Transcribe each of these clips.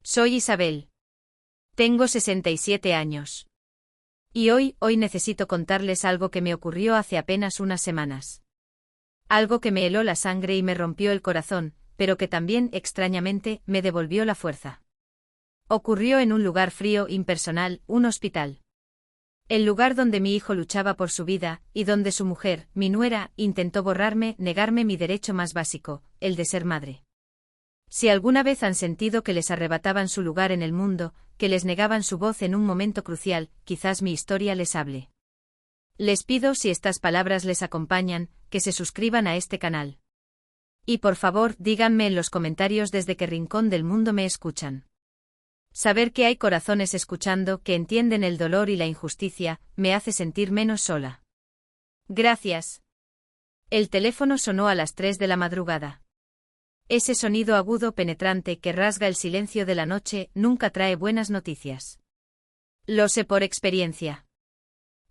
Soy Isabel. Tengo 67 años. Y hoy necesito contarles algo que me ocurrió hace apenas unas semanas. Algo que me heló la sangre y me rompió el corazón, pero que también, extrañamente, me devolvió la fuerza. Ocurrió en un lugar frío, impersonal, un hospital. El lugar donde mi hijo luchaba por su vida, y donde su mujer, mi nuera, intentó negarme mi derecho más básico, el de ser madre. Si alguna vez han sentido que les arrebataban su lugar en el mundo, que les negaban su voz en un momento crucial, quizás mi historia les hable. Les pido, si estas palabras les acompañan, que se suscriban a este canal. Y por favor, díganme en los comentarios desde qué rincón del mundo me escuchan. Saber que hay corazones escuchando, que entienden el dolor y la injusticia, me hace sentir menos sola. Gracias. El teléfono sonó a las 3 de la madrugada. Ese sonido agudo penetrante que rasga el silencio de la noche nunca trae buenas noticias. Lo sé por experiencia.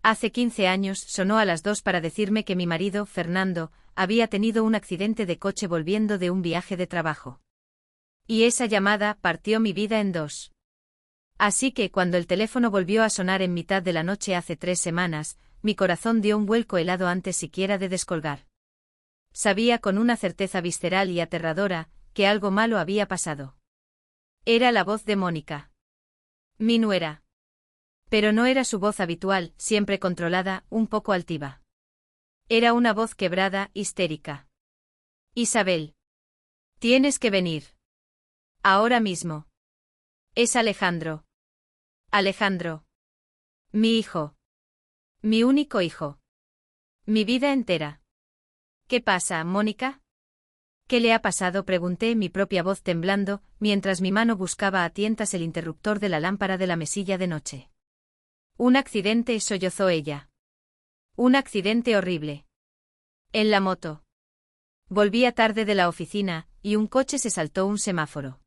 Hace 15 años sonó a las 2 para decirme que mi marido, Fernando, había tenido un accidente de coche volviendo de un viaje de trabajo. Y esa llamada partió mi vida en dos. Así que cuando el teléfono volvió a sonar en mitad de la noche hace 3 semanas, mi corazón dio un vuelco helado antes siquiera de descolgar. Sabía con una certeza visceral y aterradora que algo malo había pasado. Era la voz de Mónica. Mi nuera. Pero no era su voz habitual, siempre controlada, un poco altiva. Era una voz quebrada, histérica. Isabel. Tienes que venir. Ahora mismo. Es Alejandro. Alejandro. Mi hijo. Mi único hijo. Mi vida entera. ¿Qué pasa, Mónica? ¿Qué le ha pasado?, pregunté, mi propia voz temblando, mientras mi mano buscaba a tientas el interruptor de la lámpara de la mesilla de noche. Un accidente, sollozó ella. Un accidente horrible. En la moto. Volvía tarde de la oficina, y un coche se saltó un semáforo.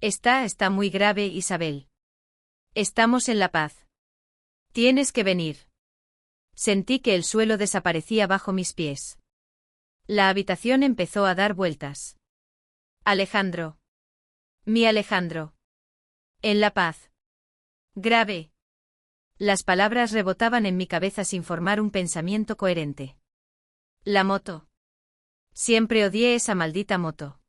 Está muy grave, Isabel. Estamos en La Paz. Tienes que venir. Sentí que el suelo desaparecía bajo mis pies. La habitación empezó a dar vueltas. Alejandro. Mi Alejandro. En La Paz. Grave. Las palabras rebotaban en mi cabeza sin formar un pensamiento coherente. La moto. Siempre odié esa maldita moto.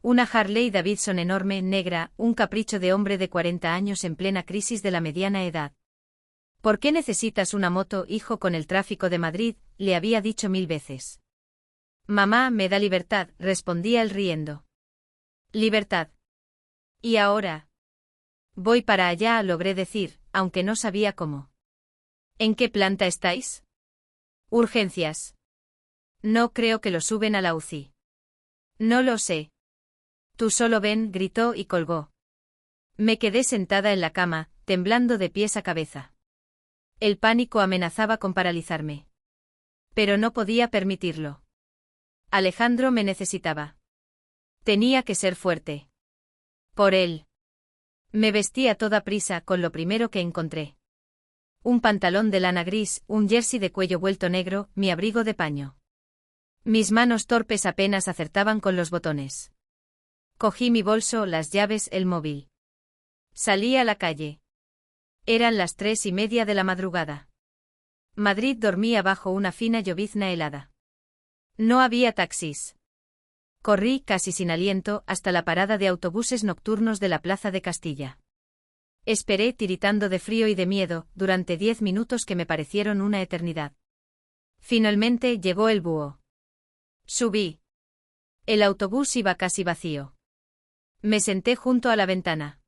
Una Harley Davidson enorme, negra, un capricho de hombre de 40 años en plena crisis de la mediana edad. ¿Por qué necesitas una moto, hijo? Con el tráfico de Madrid, le había dicho 1000 veces. Mamá me da libertad, respondía él riendo. Libertad. ¿Y ahora? Voy para allá, logré decir, aunque no sabía cómo. ¿En qué planta estáis? Urgencias. No creo que lo suben a la UCI. No lo sé. Tú solo ven, gritó y colgó. Me quedé sentada en la cama, temblando de pies a cabeza. El pánico amenazaba con paralizarme. Pero no podía permitirlo. Alejandro me necesitaba. Tenía que ser fuerte. Por él. Me vestí a toda prisa con lo primero que encontré. Un pantalón de lana gris, un jersey de cuello vuelto negro, mi abrigo de paño. Mis manos torpes apenas acertaban con los botones. Cogí mi bolso, las llaves, el móvil. Salí a la calle. Eran las 3:30 de la madrugada. Madrid dormía bajo una fina llovizna helada. No había taxis. Corrí, casi sin aliento, hasta la parada de autobuses nocturnos de la Plaza de Castilla. Esperé, tiritando de frío y de miedo, durante 10 minutos que me parecieron una eternidad. Finalmente llegó el búho. Subí. El autobús iba casi vacío. Me senté junto a la ventana.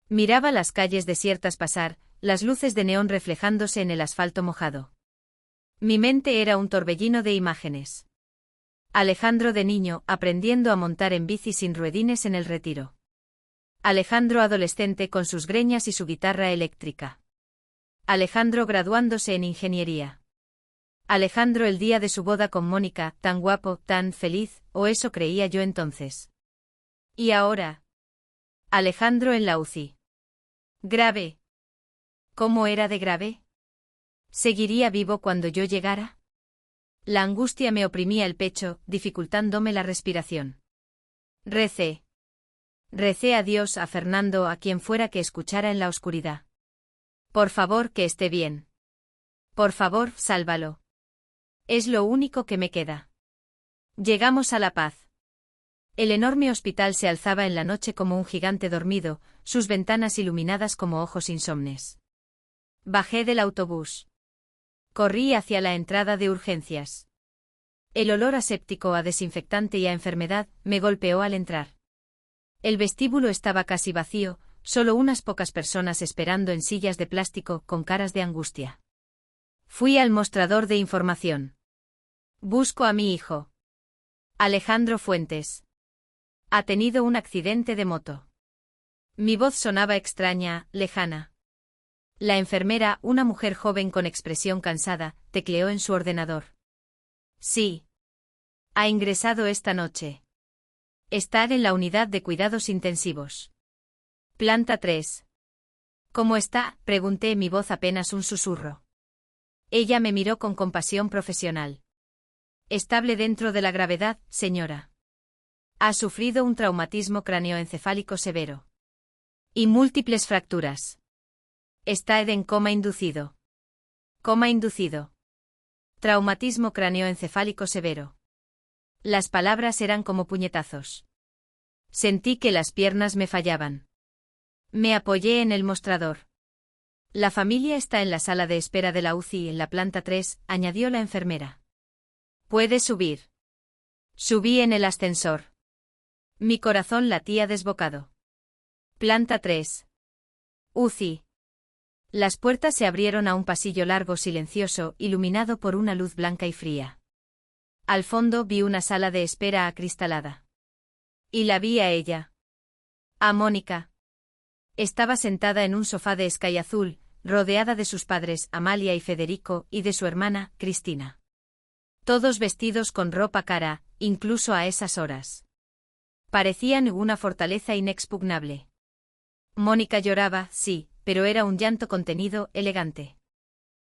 Miraba las calles desiertas pasar, las luces de neón reflejándose en el asfalto mojado. Mi mente era un torbellino de imágenes. Alejandro de niño, aprendiendo a montar en bici sin ruedines en el Retiro. Alejandro adolescente con sus greñas y su guitarra eléctrica. Alejandro graduándose en ingeniería. Alejandro el día de su boda con Mónica, tan guapo, tan feliz, o eso creía yo entonces. ¿Y ahora? Alejandro en la UCI. Grave. ¿Cómo era de grave? ¿Seguiría vivo cuando yo llegara? La angustia me oprimía el pecho, dificultándome la respiración. Recé. Recé a Dios, a Fernando, a quien fuera que escuchara en la oscuridad. Por favor, que esté bien. Por favor, sálvalo. Es lo único que me queda. Llegamos a La Paz. El enorme hospital se alzaba en la noche como un gigante dormido, sus ventanas iluminadas como ojos insomnes. Bajé del autobús. Corrí hacia la entrada de urgencias. El olor aséptico, a desinfectante y a enfermedad me golpeó al entrar. El vestíbulo estaba casi vacío, solo unas pocas personas esperando en sillas de plástico con caras de angustia. Fui al mostrador de información. Busco a mi hijo. Alejandro Fuentes. Ha tenido un accidente de moto. Mi voz sonaba extraña, lejana. La enfermera, una mujer joven con expresión cansada, tecleó en su ordenador. Sí. Ha ingresado esta noche. Está en la unidad de cuidados intensivos. Planta 3. ¿Cómo está?, pregunté, mi voz apenas un susurro. Ella me miró con compasión profesional. Estable dentro de la gravedad, señora. Ha sufrido un traumatismo cráneoencefálico severo. Y múltiples fracturas. Está en coma inducido. Coma inducido. Traumatismo cráneoencefálico severo. Las palabras eran como puñetazos. Sentí que las piernas me fallaban. Me apoyé en el mostrador. La familia está en la sala de espera de la UCI en la planta 3, añadió la enfermera. ¿Puede subir? Subí en el ascensor. Mi corazón latía desbocado. Planta 3. UCI. Las puertas se abrieron a un pasillo largo, silencioso, iluminado por una luz blanca y fría. Al fondo vi una sala de espera acristalada. Y la vi a ella. A Mónica. Estaba sentada en un sofá de escay azul, rodeada de sus padres, Amalia y Federico, y de su hermana, Cristina. Todos vestidos con ropa cara, incluso a esas horas. Parecían una fortaleza inexpugnable. Mónica lloraba, sí, pero era un llanto contenido, elegante.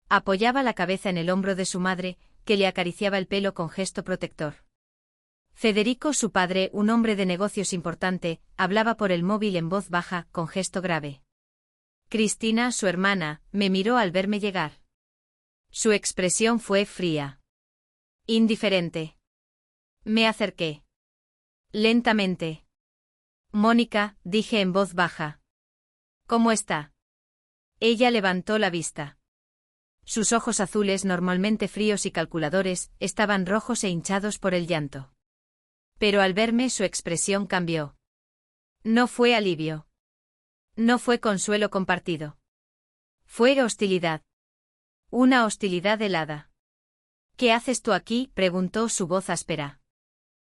Apoyaba la cabeza en el hombro de su madre, que le acariciaba el pelo con gesto protector. Federico, su padre, un hombre de negocios importante, hablaba por el móvil en voz baja, con gesto grave. Cristina, su hermana, me miró al verme llegar. Su expresión fue fría. Indiferente. Me acerqué. Lentamente. Mónica, dije en voz baja. ¿Cómo está? Ella levantó la vista. Sus ojos azules, normalmente fríos y calculadores, estaban rojos e hinchados por el llanto. Pero al verme su expresión cambió. No fue alivio. No fue consuelo compartido. Fue hostilidad. Una hostilidad helada. ¿Qué haces tú aquí?, preguntó su voz áspera.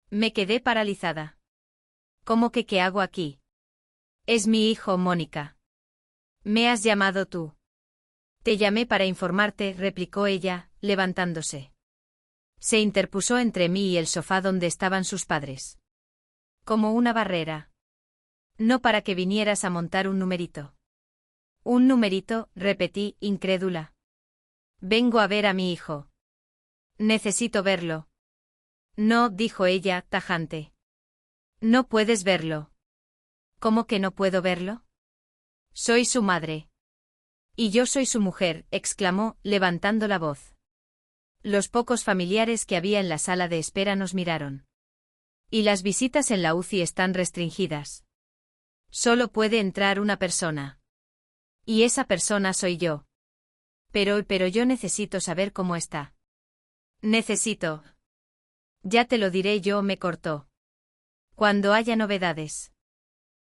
Me quedé paralizada. ¿Cómo que qué hago aquí? Es mi hijo, Mónica. ¿Me has llamado tú? Te llamé para informarte, replicó ella, levantándose. Se interpuso entre mí y el sofá donde estaban sus padres. Como una barrera. No para que vinieras a montar un numerito. ¿Un numerito?, repetí, incrédula. Vengo a ver a mi hijo. Necesito verlo. No, dijo ella, tajante. No puedes verlo. ¿Cómo que no puedo verlo? Soy su madre. Y yo soy su mujer, exclamó, levantando la voz. Los pocos familiares que había en la sala de espera nos miraron. Y las visitas en la UCI están restringidas. Solo puede entrar una persona. Y esa persona soy yo. Pero yo necesito saber cómo está. Necesito. Ya te lo diré yo, me cortó. Cuando haya novedades.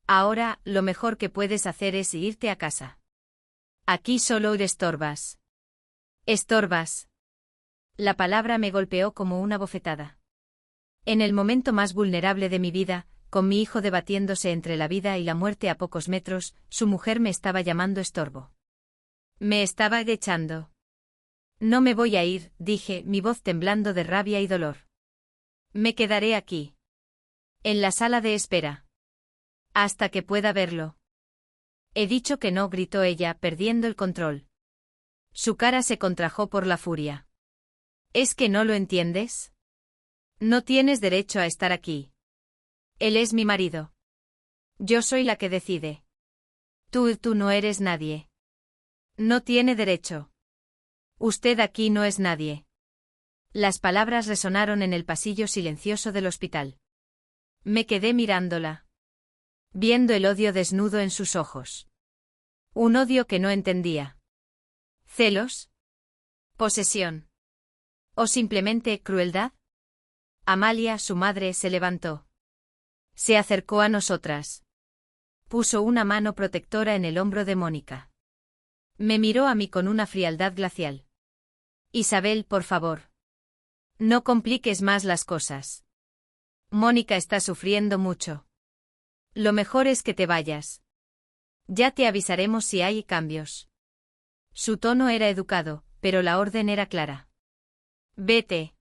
Ahora, lo mejor que puedes hacer es irte a casa. Aquí solo estorbas. Estorbas. La palabra me golpeó como una bofetada. En el momento más vulnerable de mi vida, con mi hijo debatiéndose entre la vida y la muerte a pocos metros, su mujer me estaba llamando estorbo. Me estaba echando. No me voy a ir, dije, mi voz temblando de rabia y dolor. Me quedaré aquí. En la sala de espera. Hasta que pueda verlo. He dicho que no, gritó ella, perdiendo el control. Su cara se contrajo por la furia. ¿Es que no lo entiendes? No tienes derecho a estar aquí. Él es mi marido. Yo soy la que decide. Tú no eres nadie. No tiene derecho. Usted aquí no es nadie. Las palabras resonaron en el pasillo silencioso del hospital. Me quedé mirándola. Viendo el odio desnudo en sus ojos. Un odio que no entendía. ¿Celos? ¿Posesión? ¿O simplemente crueldad? Amalia, su madre, se levantó. Se acercó a nosotras. Puso una mano protectora en el hombro de Mónica. Me miró a mí con una frialdad glacial. Isabel, por favor. No compliques más las cosas. Mónica está sufriendo mucho. Lo mejor es que te vayas. Ya te avisaremos si hay cambios. Su tono era educado, pero la orden era clara. Vete.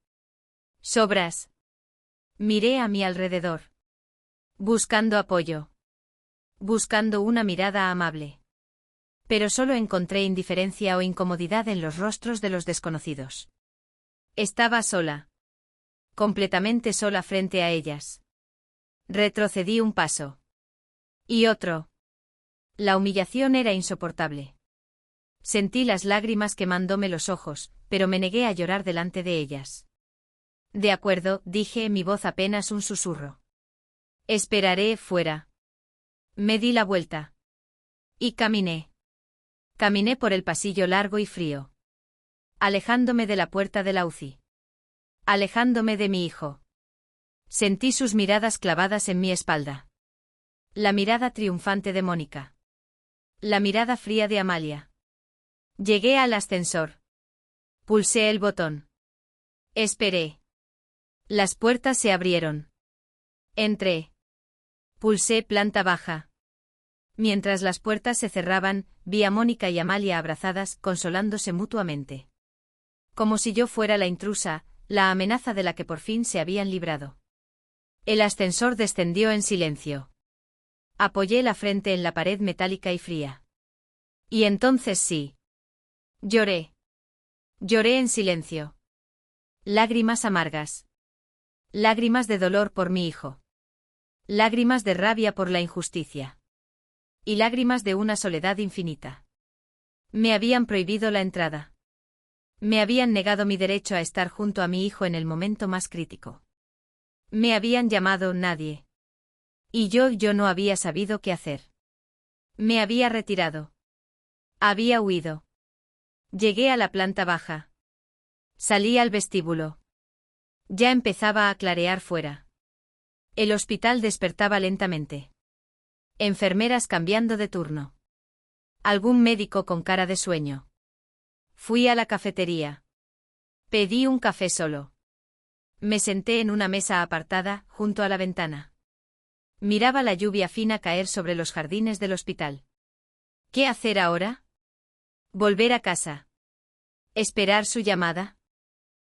Sobras. Miré a mi alrededor. Buscando apoyo. Buscando una mirada amable. Pero solo encontré indiferencia o incomodidad en los rostros de los desconocidos. Estaba sola. Completamente sola frente a ellas. Retrocedí un paso. Y otro. La humillación era insoportable. Sentí las lágrimas quemándome los ojos, pero me negué a llorar delante de ellas. De acuerdo, dije, mi voz apenas un susurro. Esperaré fuera. Me di la vuelta. Y caminé. Caminé por el pasillo largo y frío. Alejándome de la puerta de la UCI. Alejándome de mi hijo. Sentí sus miradas clavadas en mi espalda. La mirada triunfante de Mónica. La mirada fría de Amalia. Llegué al ascensor. Pulsé el botón. Esperé. Las puertas se abrieron. Entré. Pulsé planta baja. Mientras las puertas se cerraban, vi a Mónica y Amalia abrazadas, consolándose mutuamente. Como si yo fuera la intrusa, la amenaza de la que por fin se habían librado. El ascensor descendió en silencio. Apoyé la frente en la pared metálica y fría. Y entonces sí. Lloré. Lloré en silencio. Lágrimas amargas. Lágrimas de dolor por mi hijo. Lágrimas de rabia por la injusticia. Y lágrimas de una soledad infinita. Me habían prohibido la entrada. Me habían negado mi derecho a estar junto a mi hijo en el momento más crítico. Me habían llamado nadie. Y yo no había sabido qué hacer. Me había retirado. Había huido. Llegué a la planta baja. Salí al vestíbulo. Ya empezaba a clarear fuera. El hospital despertaba lentamente. Enfermeras cambiando de turno. Algún médico con cara de sueño. Fui a la cafetería. Pedí un café solo. Me senté en una mesa apartada, junto a la ventana. Miraba la lluvia fina caer sobre los jardines del hospital. ¿Qué hacer ahora? ¿Volver a casa? ¿Esperar su llamada?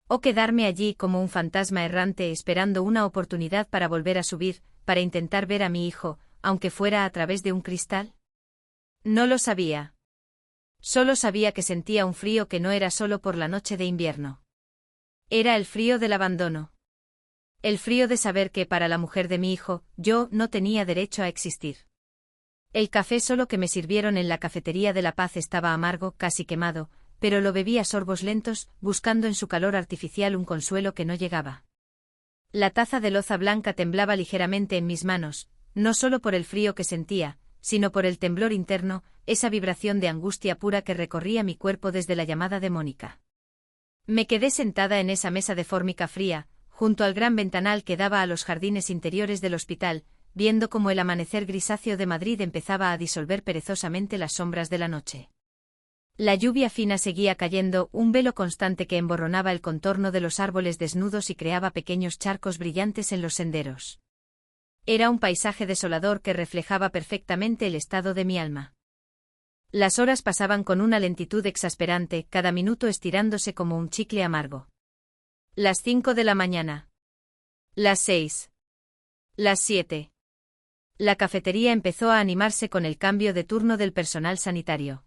¿O quedarme allí como un fantasma errante esperando una oportunidad para volver a subir, para intentar ver a mi hijo, aunque fuera a través de un cristal? No lo sabía. Solo sabía que sentía un frío que no era solo por la noche de invierno. Era el frío del abandono. El frío de saber que para la mujer de mi hijo, yo no tenía derecho a existir. El café solo que me sirvieron en la cafetería de La Paz estaba amargo, casi quemado, pero lo bebí a sorbos lentos, buscando en su calor artificial un consuelo que no llegaba. La taza de loza blanca temblaba ligeramente en mis manos, no solo por el frío que sentía, sino por el temblor interno, esa vibración de angustia pura que recorría mi cuerpo desde la llamada de Mónica. Me quedé sentada en esa mesa de fórmica fría, junto al gran ventanal que daba a los jardines interiores del hospital, viendo cómo el amanecer grisáceo de Madrid empezaba a disolver perezosamente las sombras de la noche. La lluvia fina seguía cayendo, un velo constante que emborronaba el contorno de los árboles desnudos y creaba pequeños charcos brillantes en los senderos. Era un paisaje desolador que reflejaba perfectamente el estado de mi alma. Las horas pasaban con una lentitud exasperante, cada minuto estirándose como un chicle amargo. Las 5 de la mañana. Las 6. Las 7. La cafetería empezó a animarse con el cambio de turno del personal sanitario.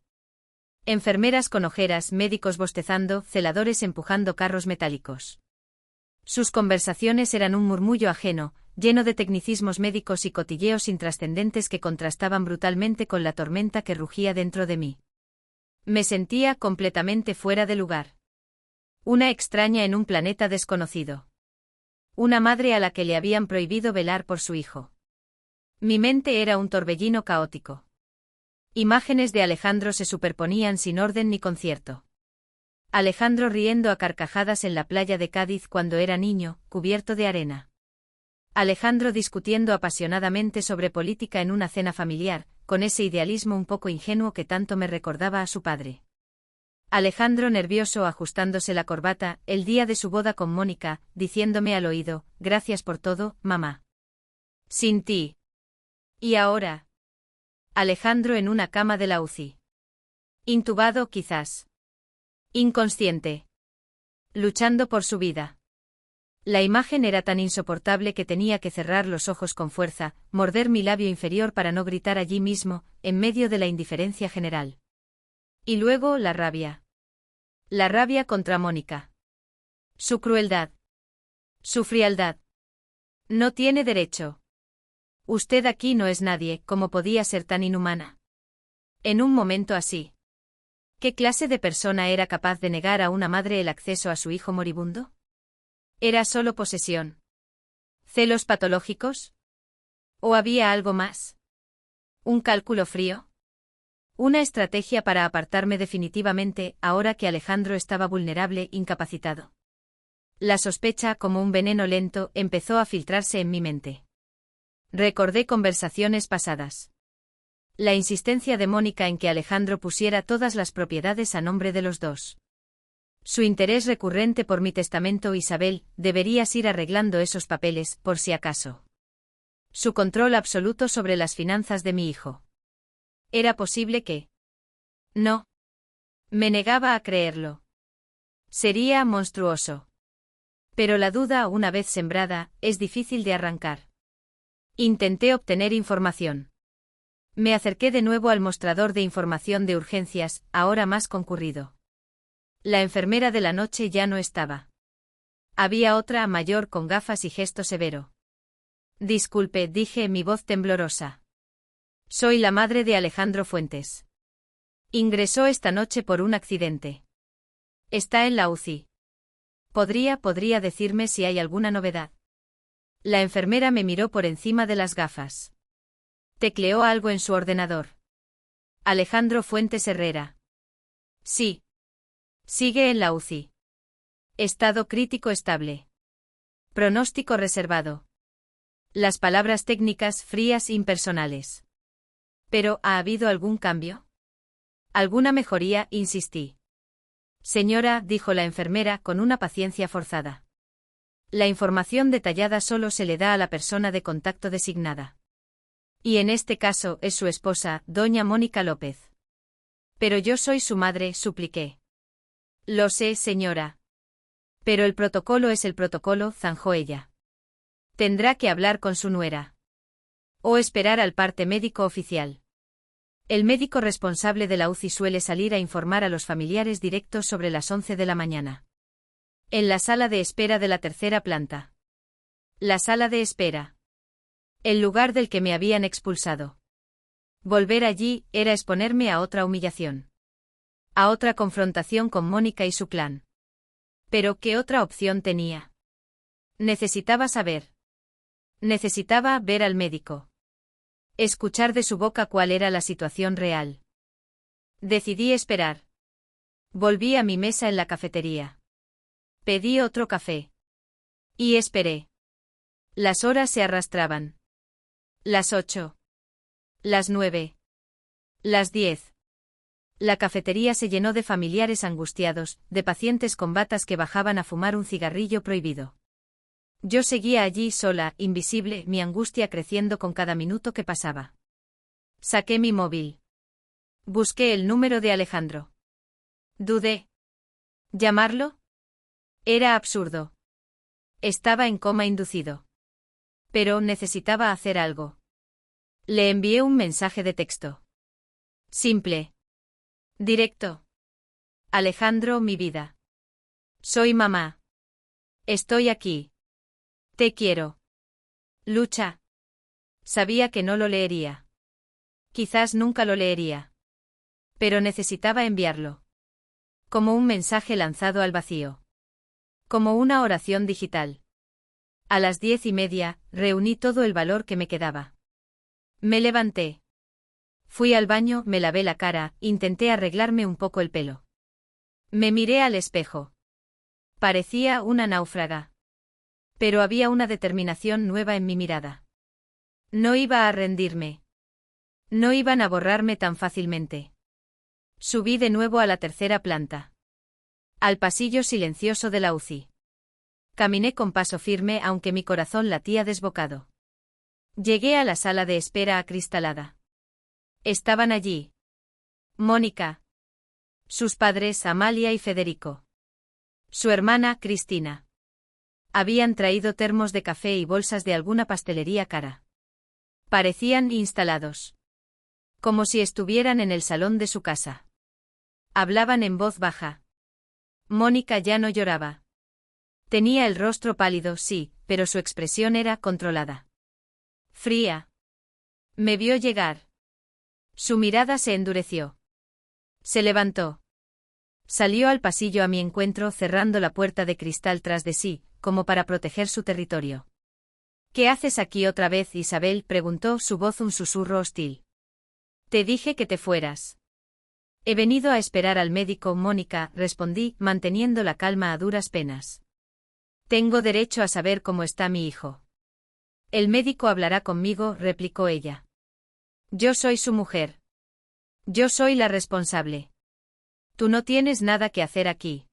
Enfermeras con ojeras, médicos bostezando, celadores empujando carros metálicos. Sus conversaciones eran un murmullo ajeno, lleno de tecnicismos médicos y cotilleos intrascendentes que contrastaban brutalmente con la tormenta que rugía dentro de mí. Me sentía completamente fuera de lugar. Una extraña en un planeta desconocido. Una madre a la que le habían prohibido velar por su hijo. Mi mente era un torbellino caótico. Imágenes de Alejandro se superponían sin orden ni concierto. Alejandro riendo a carcajadas en la playa de Cádiz cuando era niño, cubierto de arena. Alejandro discutiendo apasionadamente sobre política en una cena familiar, con ese idealismo un poco ingenuo que tanto me recordaba a su padre. Alejandro nervioso ajustándose la corbata, el día de su boda con Mónica, diciéndome al oído, gracias por todo, mamá. Sin ti. ¿Y ahora? Alejandro en una cama de la UCI. Intubado quizás. Inconsciente. Luchando por su vida. La imagen era tan insoportable que tenía que cerrar los ojos con fuerza, morder mi labio inferior para no gritar allí mismo, en medio de la indiferencia general. Y luego la rabia. La rabia contra Mónica. Su crueldad. Su frialdad. No tiene derecho. Usted aquí no es nadie, ¿cómo podía ser tan inhumana? En un momento así. ¿Qué clase de persona era capaz de negar a una madre el acceso a su hijo moribundo? ¿Era solo posesión? ¿Celos patológicos? ¿O había algo más? ¿Un cálculo frío? Una estrategia para apartarme definitivamente, ahora que Alejandro estaba vulnerable, incapacitado. La sospecha, como un veneno lento, empezó a filtrarse en mi mente. Recordé conversaciones pasadas. La insistencia de Mónica en que Alejandro pusiera todas las propiedades a nombre de los dos. Su interés recurrente por mi testamento. Isabel, deberías ir arreglando esos papeles, por si acaso. Su control absoluto sobre las finanzas de mi hijo. ¿Era posible que? No. Me negaba a creerlo. Sería monstruoso. Pero la duda, una vez sembrada, es difícil de arrancar. Intenté obtener información. Me acerqué de nuevo al mostrador de información de urgencias, ahora más concurrido. La enfermera de la noche ya no estaba. Había otra, mayor, con gafas y gesto severo. Disculpe, dije, mi voz temblorosa. Soy la madre de Alejandro Fuentes. Ingresó esta noche por un accidente. Está en la UCI. ¿Podría decirme si hay alguna novedad? La enfermera me miró por encima de las gafas. Tecleó algo en su ordenador. Alejandro Fuentes Herrera. Sí. Sigue en la UCI. Estado crítico estable. Pronóstico reservado. Las palabras técnicas frías impersonales. ¿Pero ha habido algún cambio? ¿Alguna mejoría? Insistí. Señora, dijo la enfermera con una paciencia forzada. La información detallada solo se le da a la persona de contacto designada. Y en este caso es su esposa, doña Mónica López. Pero yo soy su madre, supliqué. Lo sé, señora. Pero el protocolo es el protocolo, zanjó ella. Tendrá que hablar con su nuera. O esperar al parte médico oficial. El médico responsable de la UCI suele salir a informar a los familiares directos sobre las 11 de la mañana. En la sala de espera de la tercera planta. La sala de espera. El lugar del que me habían expulsado. Volver allí era exponerme a otra humillación. A otra confrontación con Mónica y su clan. Pero ¿qué otra opción tenía? Necesitaba saber. Necesitaba ver al médico. Escuchar de su boca cuál era la situación real. Decidí esperar. Volví a mi mesa en la cafetería. Pedí otro café. Y esperé. Las horas se arrastraban. Las 8. Las 9. Las 10. La cafetería se llenó de familiares angustiados, de pacientes con batas que bajaban a fumar un cigarrillo prohibido. Yo seguía allí sola, invisible, mi angustia creciendo con cada minuto que pasaba. Saqué mi móvil. Busqué el número de Alejandro. Dudé. ¿Llamarlo? Era absurdo. Estaba en coma inducido. Pero necesitaba hacer algo. Le envié un mensaje de texto. Simple. Directo. Alejandro, mi vida. Soy mamá. Estoy aquí. Te quiero. Lucha. Sabía que no lo leería. Quizás nunca lo leería. Pero necesitaba enviarlo. Como un mensaje lanzado al vacío. Como una oración digital. A las 10:30, reuní todo el valor que me quedaba. Me levanté. Fui al baño, me lavé la cara, intenté arreglarme un poco el pelo. Me miré al espejo. Parecía una náufraga. Pero había una determinación nueva en mi mirada. No iba a rendirme. No iban a borrarme tan fácilmente. Subí de nuevo a la tercera planta. Al pasillo silencioso de la UCI. Caminé con paso firme aunque mi corazón latía desbocado. Llegué a la sala de espera acristalada. Estaban allí. Mónica. Sus padres Amalia y Federico. Su hermana Cristina. Habían traído termos de café y bolsas de alguna pastelería cara. Parecían instalados. Como si estuvieran en el salón de su casa. Hablaban en voz baja. Mónica ya no lloraba. Tenía el rostro pálido, sí, pero su expresión era controlada. Fría. Me vio llegar. Su mirada se endureció. Se levantó. Salió al pasillo a mi encuentro cerrando la puerta de cristal tras de sí, como para proteger su territorio. ¿Qué haces aquí otra vez, Isabel?, preguntó, su voz un susurro hostil. Te dije que te fueras. He venido a esperar al médico, Mónica, respondí, manteniendo la calma a duras penas. Tengo derecho a saber cómo está mi hijo. El médico hablará conmigo, replicó ella. Yo soy su mujer. Yo soy la responsable. Tú no tienes nada que hacer aquí.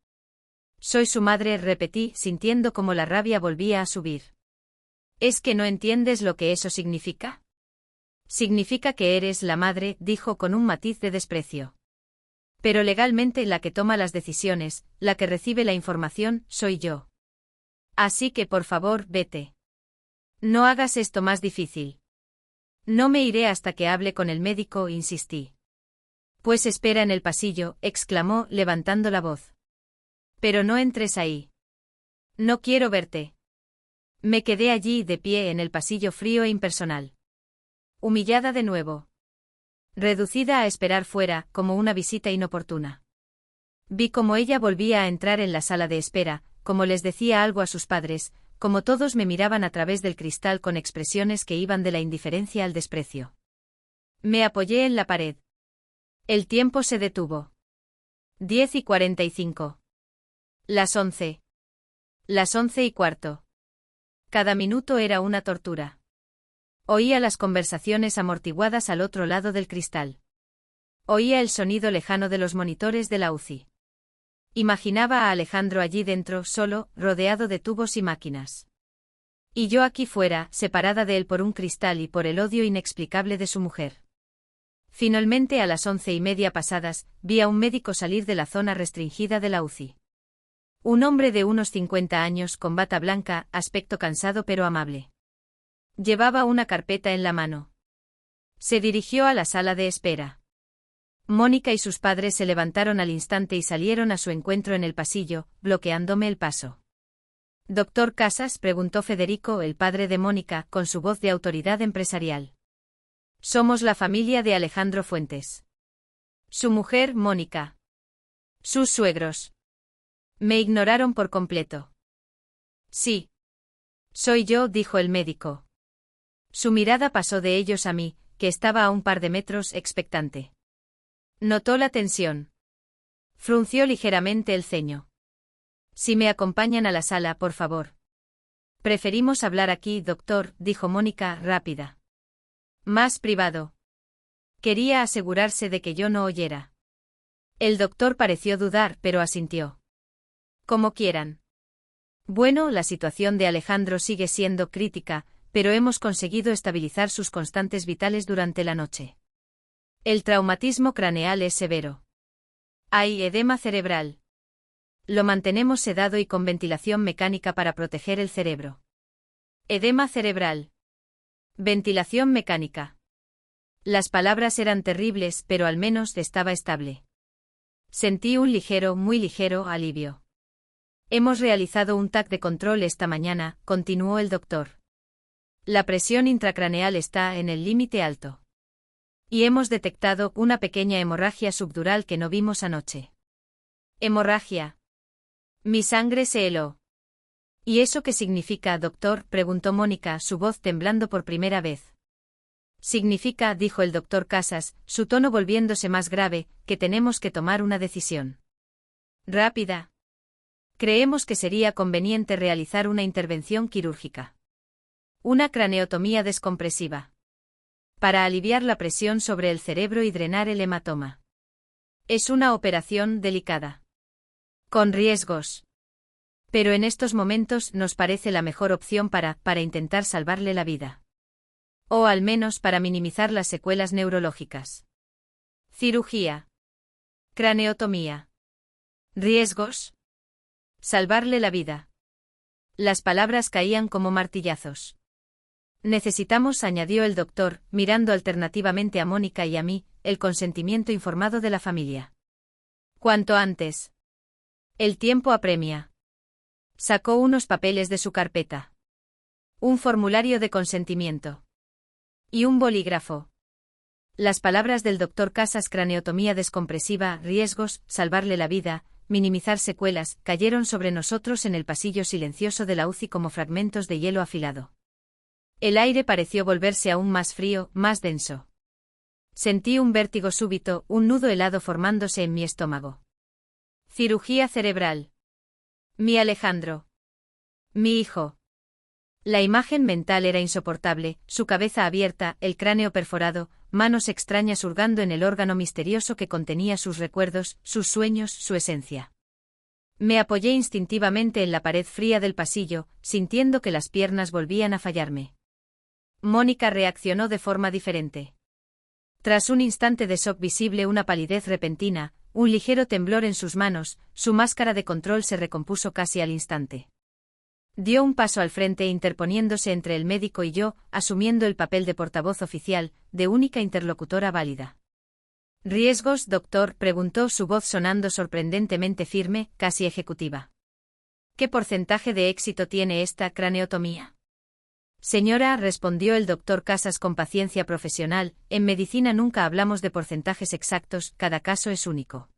Soy su madre, repetí, sintiendo como la rabia volvía a subir. ¿Es que no entiendes lo que eso significa? Significa que eres la madre, dijo con un matiz de desprecio. Pero legalmente la que toma las decisiones, la que recibe la información, soy yo. Así que por favor, vete. No hagas esto más difícil. No me iré hasta que hable con el médico, insistí. Pues espera en el pasillo, exclamó, levantando la voz. Pero no entres ahí. No quiero verte. Me quedé allí de pie en el pasillo frío e impersonal. Humillada de nuevo. Reducida a esperar fuera, como una visita inoportuna. Vi cómo ella volvía a entrar en la sala de espera, como les decía algo a sus padres, como todos me miraban a través del cristal con expresiones que iban de la indiferencia al desprecio. Me apoyé en la pared. El tiempo se detuvo. 10:45. Las 11. Las 11:15. Cada minuto era una tortura. Oía las conversaciones amortiguadas al otro lado del cristal. Oía el sonido lejano de los monitores de la UCI. Imaginaba a Alejandro allí dentro, solo, rodeado de tubos y máquinas. Y yo aquí fuera, separada de él por un cristal y por el odio inexplicable de su mujer. Finalmente, a las 11:30 pasadas, vi a un médico salir de la zona restringida de la UCI. Un hombre de unos 50 años con bata blanca, aspecto cansado pero amable. Llevaba una carpeta en la mano. Se dirigió a la sala de espera. Mónica y sus padres se levantaron al instante y salieron a su encuentro en el pasillo, bloqueándome el paso. ¿Doctor Casas?, preguntó Federico, el padre de Mónica, con su voz de autoridad empresarial. Somos la familia de Alejandro Fuentes. Su mujer, Mónica. Sus suegros. Me ignoraron por completo. Sí. Soy yo, dijo el médico. Su mirada pasó de ellos a mí, que estaba a un par de metros, expectante. Notó la tensión. Frunció ligeramente el ceño. Si me acompañan a la sala, por favor. Preferimos hablar aquí, doctor, dijo Mónica, rápida. Más privado. Quería asegurarse de que yo no oyera. El doctor pareció dudar, pero asintió. Como quieran. Bueno, la situación de Alejandro sigue siendo crítica, pero hemos conseguido estabilizar sus constantes vitales durante la noche. El traumatismo craneal es severo. Hay edema cerebral. Lo mantenemos sedado y con ventilación mecánica para proteger el cerebro. Edema cerebral. Ventilación mecánica. Las palabras eran terribles, pero al menos estaba estable. Sentí un ligero, muy ligero, alivio. Hemos realizado un TAC de control esta mañana, continuó el doctor. La presión intracraneal está en el límite alto. Y hemos detectado una pequeña hemorragia subdural que no vimos anoche. ¿Hemorragia? Mi sangre se heló. ¿Y eso qué significa, doctor?, preguntó Mónica, su voz temblando por primera vez. Significa, dijo el doctor Casas, su tono volviéndose más grave, que tenemos que tomar una decisión rápida. Creemos que sería conveniente realizar una intervención quirúrgica. Una craneotomía descompresiva. Para aliviar la presión sobre el cerebro y drenar el hematoma. Es una operación delicada. Con riesgos. Pero en estos momentos nos parece la mejor opción para intentar salvarle la vida. O al menos para minimizar las secuelas neurológicas. Cirugía. Craneotomía. ¿Riesgos? Salvarle la vida. Las palabras caían como martillazos. Necesitamos, añadió el doctor, mirando alternativamente a Mónica y a mí, el consentimiento informado de la familia. Cuanto antes. El tiempo apremia. Sacó unos papeles de su carpeta. Un formulario de consentimiento. Y un bolígrafo. Las palabras del doctor Casas: craneotomía descompresiva, riesgos, salvarle la vida, minimizar secuelas, cayeron sobre nosotros en el pasillo silencioso de la UCI como fragmentos de hielo afilado. El aire pareció volverse aún más frío, más denso. Sentí un vértigo súbito, un nudo helado formándose en mi estómago. Cirugía cerebral. Mi Alejandro. Mi hijo. La imagen mental era insoportable, su cabeza abierta, el cráneo perforado, manos extrañas hurgando en el órgano misterioso que contenía sus recuerdos, sus sueños, su esencia. Me apoyé instintivamente en la pared fría del pasillo, sintiendo que las piernas volvían a fallarme. Mónica reaccionó de forma diferente. Tras un instante de shock visible, una palidez repentina, un ligero temblor en sus manos, su máscara de control se recompuso casi al instante. Dio un paso al frente interponiéndose entre el médico y yo, asumiendo el papel de portavoz oficial, de única interlocutora válida. ¿Riesgos, doctor?, preguntó, su voz sonando sorprendentemente firme, casi ejecutiva. ¿Qué porcentaje de éxito tiene esta craneotomía? Señora, respondió el doctor Casas con paciencia profesional, en medicina nunca hablamos de porcentajes exactos, cada caso es único.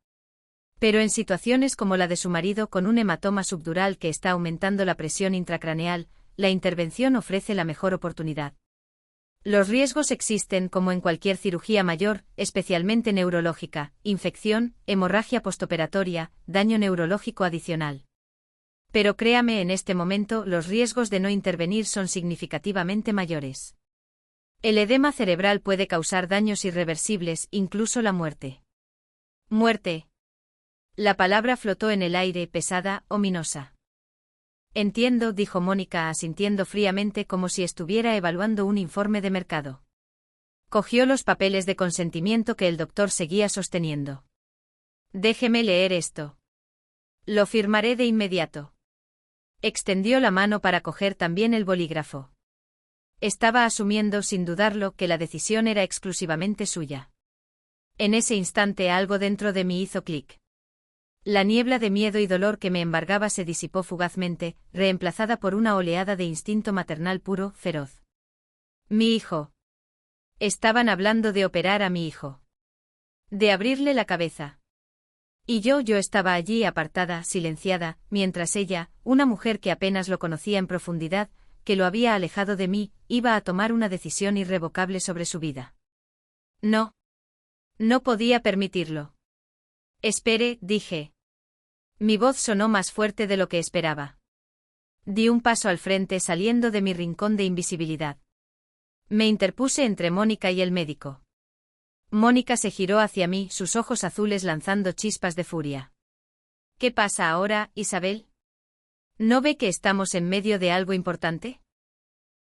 Pero en situaciones como la de su marido con un hematoma subdural que está aumentando la presión intracraneal, la intervención ofrece la mejor oportunidad. Los riesgos existen como en cualquier cirugía mayor, especialmente neurológica: infección, hemorragia postoperatoria, daño neurológico adicional. Pero créame, en este momento los riesgos de no intervenir son significativamente mayores. El edema cerebral puede causar daños irreversibles, incluso la muerte. ¿Muerte? La palabra flotó en el aire, pesada, ominosa. Entiendo, dijo Mónica, asintiendo fríamente como si estuviera evaluando un informe de mercado. Cogió los papeles de consentimiento que el doctor seguía sosteniendo. Déjeme leer esto. Lo firmaré de inmediato. Extendió la mano para coger también el bolígrafo. Estaba asumiendo, sin dudarlo, que la decisión era exclusivamente suya. En ese instante algo dentro de mí hizo clic. La niebla de miedo y dolor que me embargaba se disipó fugazmente, reemplazada por una oleada de instinto maternal puro, feroz. Mi hijo. Estaban hablando de operar a mi hijo. De abrirle la cabeza. Y yo estaba allí apartada, silenciada, mientras ella, una mujer que apenas lo conocía en profundidad, que lo había alejado de mí, iba a tomar una decisión irrevocable sobre su vida. No. No podía permitirlo. Espere, dije. Mi voz sonó más fuerte de lo que esperaba. Di un paso al frente saliendo de mi rincón de invisibilidad. Me interpuse entre Mónica y el médico. Mónica se giró hacia mí, sus ojos azules lanzando chispas de furia. ¿Qué pasa ahora, Isabel? ¿No ve que estamos en medio de algo importante?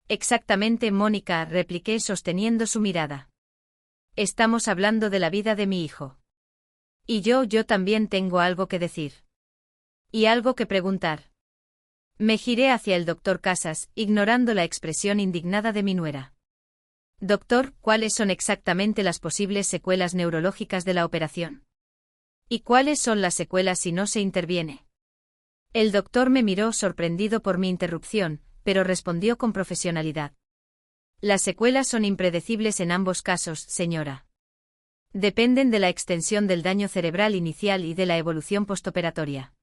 Exactamente, Mónica, repliqué sosteniendo su mirada. Estamos hablando de la vida de mi hijo. Y yo también tengo algo que decir. Y algo que preguntar. Me giré hacia el doctor Casas, ignorando la expresión indignada de mi nuera. Doctor, ¿cuáles son exactamente las posibles secuelas neurológicas de la operación? ¿Y cuáles son las secuelas si no se interviene? El doctor me miró sorprendido por mi interrupción, pero respondió con profesionalidad. Las secuelas son impredecibles en ambos casos, señora. Dependen de la extensión del daño cerebral inicial y de la evolución postoperatoria.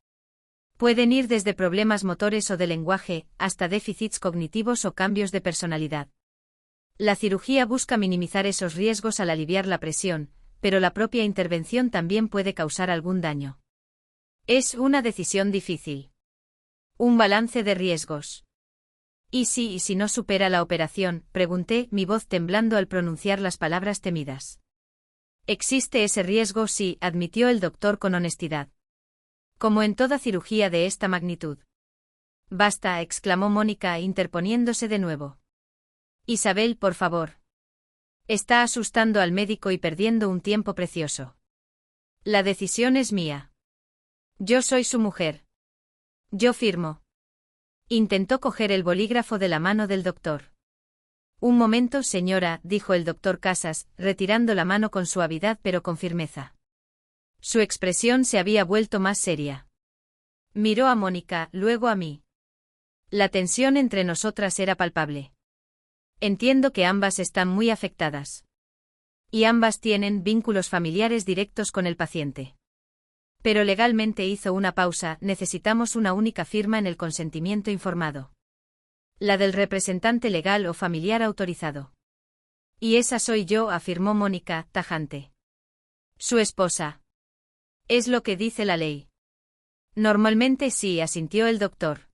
Pueden ir desde problemas motores o de lenguaje, hasta déficits cognitivos o cambios de personalidad. La cirugía busca minimizar esos riesgos al aliviar la presión, pero la propia intervención también puede causar algún daño. Es una decisión difícil. Un balance de riesgos. ¿Y si no supera la operación?, pregunté, mi voz temblando al pronunciar las palabras temidas. Existe ese riesgo, sí, admitió el doctor con honestidad. Como en toda cirugía de esta magnitud. Basta, exclamó Mónica, interponiéndose de nuevo. Isabel, por favor. Está asustando al médico y perdiendo un tiempo precioso. La decisión es mía. Yo soy su mujer. Yo firmo. Intentó coger el bolígrafo de la mano del doctor. Un momento, señora, dijo el doctor Casas, retirando la mano con suavidad pero con firmeza. Su expresión se había vuelto más seria. Miró a Mónica, luego a mí. La tensión entre nosotras era palpable. Entiendo que ambas están muy afectadas. Y ambas tienen vínculos familiares directos con el paciente. Pero legalmente hizo una pausa, necesitamos una única firma en el consentimiento informado. La del representante legal o familiar autorizado. Y esa soy yo, afirmó Mónica, tajante. Su esposa. Es lo que dice la ley. Normalmente sí, asintió el doctor.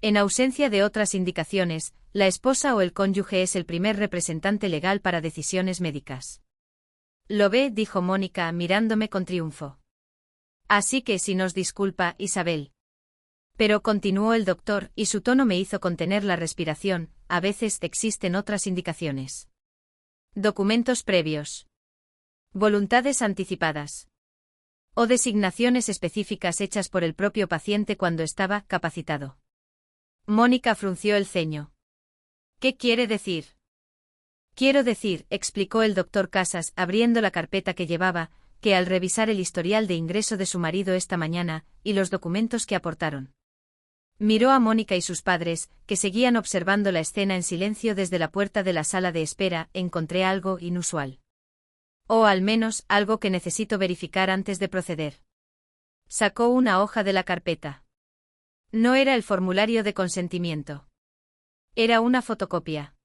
En ausencia de otras indicaciones, la esposa o el cónyuge es el primer representante legal para decisiones médicas. Lo ve, dijo Mónica, mirándome con triunfo. Así que si nos disculpa, Isabel. Pero continuó el doctor, y su tono me hizo contener la respiración, a veces existen otras indicaciones. Documentos previos. Voluntades anticipadas. O designaciones específicas hechas por el propio paciente cuando estaba capacitado. Mónica frunció el ceño. ¿Qué quiere decir? Quiero decir, explicó el doctor Casas, abriendo la carpeta que llevaba, que al revisar el historial de ingreso de su marido esta mañana, y los documentos que aportaron. Miró a Mónica y sus padres, que seguían observando la escena en silencio desde la puerta de la sala de espera, encontré algo inusual. O al menos, algo que necesito verificar antes de proceder. Sacó una hoja de la carpeta. No era el formulario de consentimiento. Era una fotocopia.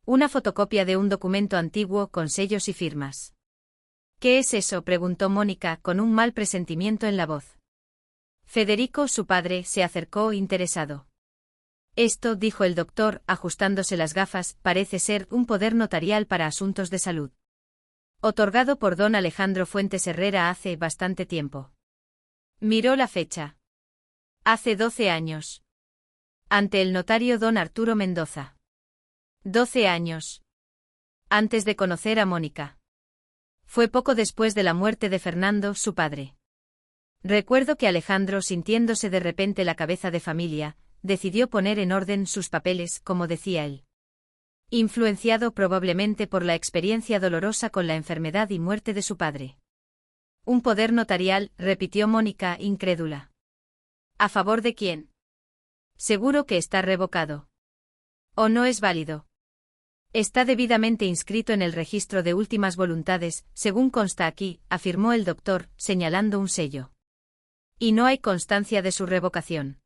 Una fotocopia de un documento antiguo con sellos y firmas. ¿Qué es eso?, preguntó Mónica, con un mal presentimiento en la voz. Federico, su padre, se acercó interesado. Esto, dijo el doctor, ajustándose las gafas, parece ser un poder notarial para asuntos de salud. Otorgado por don Alejandro Fuentes Herrera hace bastante tiempo. Miró la fecha. Hace 12 años. Ante el notario don Arturo Mendoza. 12 años. Antes de conocer a Mónica. Fue poco después de la muerte de Fernando, su padre. Recuerdo que Alejandro, sintiéndose de repente la cabeza de familia, decidió poner en orden sus papeles, como decía él. Influenciado probablemente por la experiencia dolorosa con la enfermedad y muerte de su padre. Un poder notarial, repitió Mónica, incrédula. ¿A favor de quién? Seguro que está revocado. ¿O no es válido? Está debidamente inscrito en el registro de últimas voluntades, según consta aquí, afirmó el doctor, señalando un sello. Y no hay constancia de su revocación.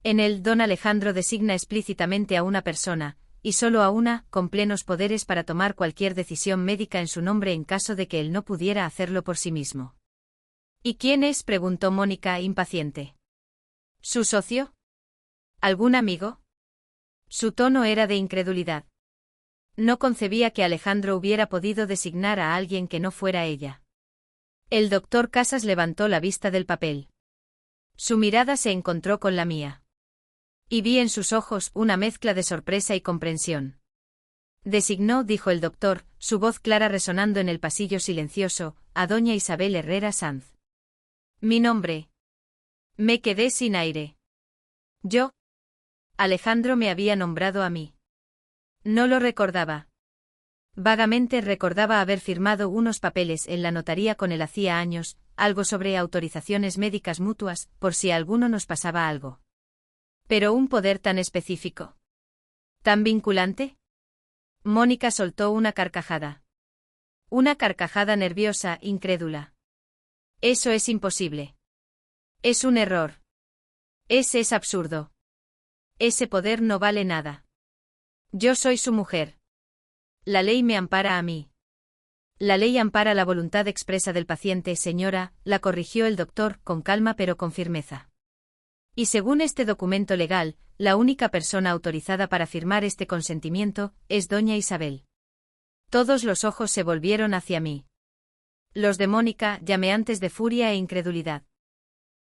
En él, don Alejandro designa explícitamente a una persona, y solo a una, con plenos poderes para tomar cualquier decisión médica en su nombre en caso de que él no pudiera hacerlo por sí mismo. ¿Y quién es?, preguntó Mónica, impaciente. ¿Su socio? ¿Algún amigo? Su tono era de incredulidad. No concebía que Alejandro hubiera podido designar a alguien que no fuera ella. El doctor Casas levantó la vista del papel. Su mirada se encontró con la mía. Y vi en sus ojos una mezcla de sorpresa y comprensión. Designó, dijo el doctor, su voz clara resonando en el pasillo silencioso, a doña Isabel Herrera Sanz. Mi nombre. Me quedé sin aire. ¿Yo? Alejandro me había nombrado a mí. No lo recordaba. Vagamente recordaba haber firmado unos papeles en la notaría con él hacía años, algo sobre autorizaciones médicas mutuas, por si a alguno nos pasaba algo. Pero un poder tan específico. ¿Tan vinculante? Mónica soltó una carcajada. Una carcajada nerviosa, incrédula. Eso es imposible. Es un error. Ese es absurdo. Ese poder no vale nada. Yo soy su mujer. La ley me ampara a mí. La ley ampara la voluntad expresa del paciente, señora, la corrigió el doctor, con calma pero con firmeza. Y según este documento legal, la única persona autorizada para firmar este consentimiento es doña Isabel. Todos los ojos se volvieron hacia mí. Los de Mónica, llameantes de furia e incredulidad.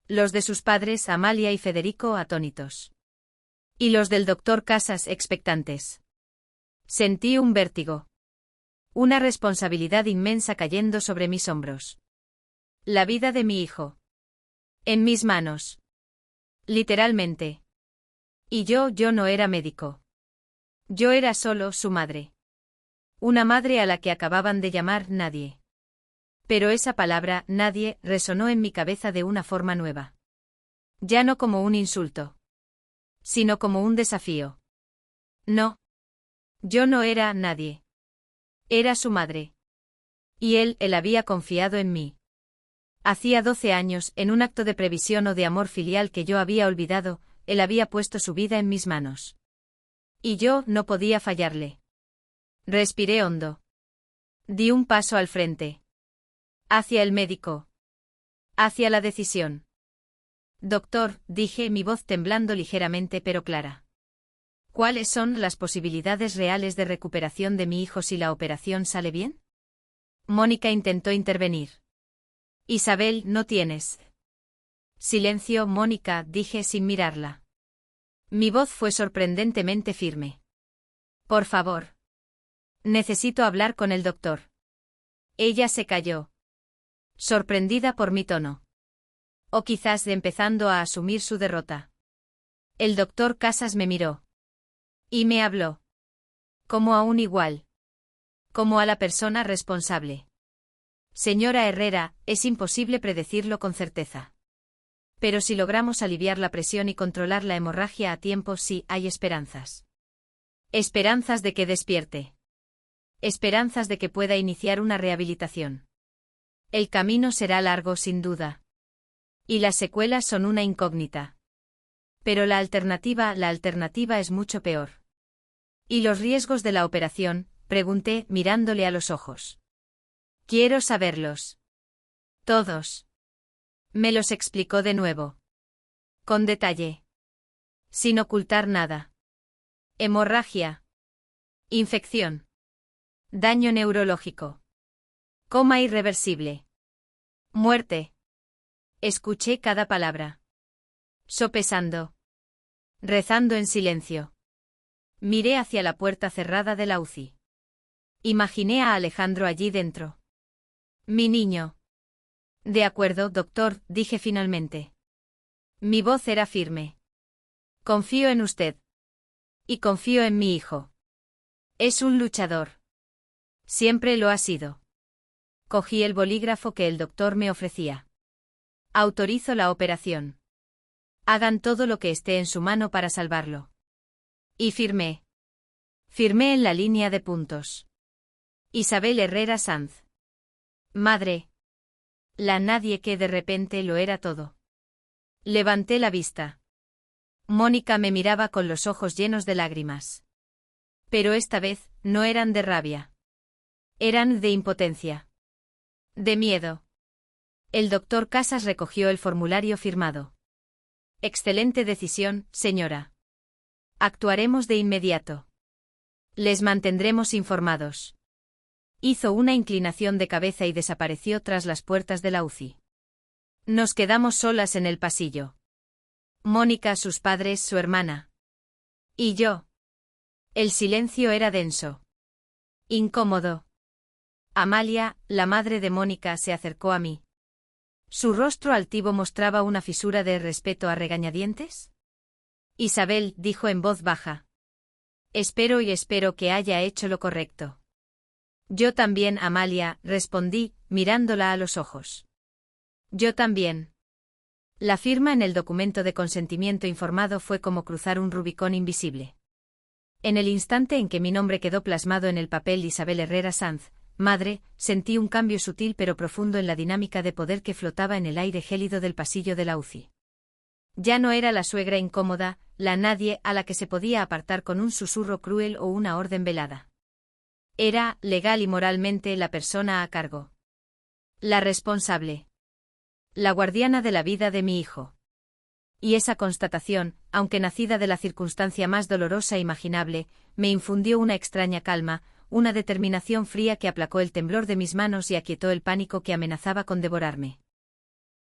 Los de sus padres, Amalia y Federico, atónitos. Y los del doctor Casas, expectantes. Sentí un vértigo. Una responsabilidad inmensa cayendo sobre mis hombros. La vida de mi hijo. En mis manos. Literalmente. Y yo no era médico. Yo era solo su madre. Una madre a la que acababan de llamar nadie. Pero esa palabra, nadie, resonó en mi cabeza de una forma nueva. Ya no como un insulto. Sino como un desafío. No. Yo no era nadie. Era su madre. Y él había confiado en mí. Hacía 12 años, en un acto de previsión o de amor filial que yo había olvidado, él había puesto su vida en mis manos. Y yo no podía fallarle. Respiré hondo. Di un paso al frente. Hacia el médico. Hacia la decisión. Doctor, dije, mi voz temblando ligeramente pero clara. ¿Cuáles son las posibilidades reales de recuperación de mi hijo si la operación sale bien? Mónica intentó intervenir. Isabel, no tienes. Silencio, Mónica, dije sin mirarla. Mi voz fue sorprendentemente firme. Por favor. Necesito hablar con el doctor. Ella se calló. Sorprendida por mi tono. O quizás empezando a asumir su derrota. El doctor Casas me miró. Y me habló. Como a un igual. Como a la persona responsable. Señora Herrera, es imposible predecirlo con certeza. Pero si logramos aliviar la presión y controlar la hemorragia a tiempo, sí hay esperanzas. Esperanzas de que despierte. Esperanzas de que pueda iniciar una rehabilitación. El camino será largo sin duda. Y las secuelas son una incógnita. Pero la alternativa es mucho peor. ¿Y los riesgos de la operación?, pregunté, mirándole a los ojos. Quiero saberlos. Todos. Me los explicó de nuevo. Con detalle. Sin ocultar nada. Hemorragia. Infección. Daño neurológico. Coma irreversible. Muerte. Escuché cada palabra. Sopesando. Rezando en silencio. Miré hacia la puerta cerrada de la UCI. Imaginé a Alejandro allí dentro. Mi niño. De acuerdo, doctor, dije finalmente. Mi voz era firme. Confío en usted. Y confío en mi hijo. Es un luchador. Siempre lo ha sido. Cogí el bolígrafo que el doctor me ofrecía. Autorizo la operación. Hagan todo lo que esté en su mano para salvarlo. Y firmé. Firmé en la línea de puntos. Isabel Herrera Sanz. Madre. La nadie que de repente lo era todo. Levanté la vista. Mónica me miraba con los ojos llenos de lágrimas. Pero esta vez, no eran de rabia. Eran de impotencia. De miedo. El doctor Casas recogió el formulario firmado. Excelente decisión, señora. Actuaremos de inmediato. Les mantendremos informados. Hizo una inclinación de cabeza y desapareció tras las puertas de la UCI. Nos quedamos solas en el pasillo. Mónica, sus padres, su hermana. Y yo. El silencio era denso. Incómodo. Amalia, la madre de Mónica, se acercó a mí. Su rostro altivo mostraba una fisura de respeto a regañadientes. Isabel, dijo en voz baja. Espero que haya hecho lo correcto. Yo también, Amalia, respondí, mirándola a los ojos. Yo también. La firma en el documento de consentimiento informado fue como cruzar un Rubicón invisible. En el instante en que mi nombre quedó plasmado en el papel Isabel Herrera Sanz, madre, sentí un cambio sutil pero profundo en la dinámica de poder que flotaba en el aire gélido del pasillo de la UCI. Ya no era la suegra incómoda, la nadie a la que se podía apartar con un susurro cruel o una orden velada. Era, legal y moralmente, la persona a cargo. La responsable. La guardiana de la vida de mi hijo. Y esa constatación, aunque nacida de la circunstancia más dolorosa imaginable, me infundió una extraña calma, una determinación fría que aplacó el temblor de mis manos y aquietó el pánico que amenazaba con devorarme.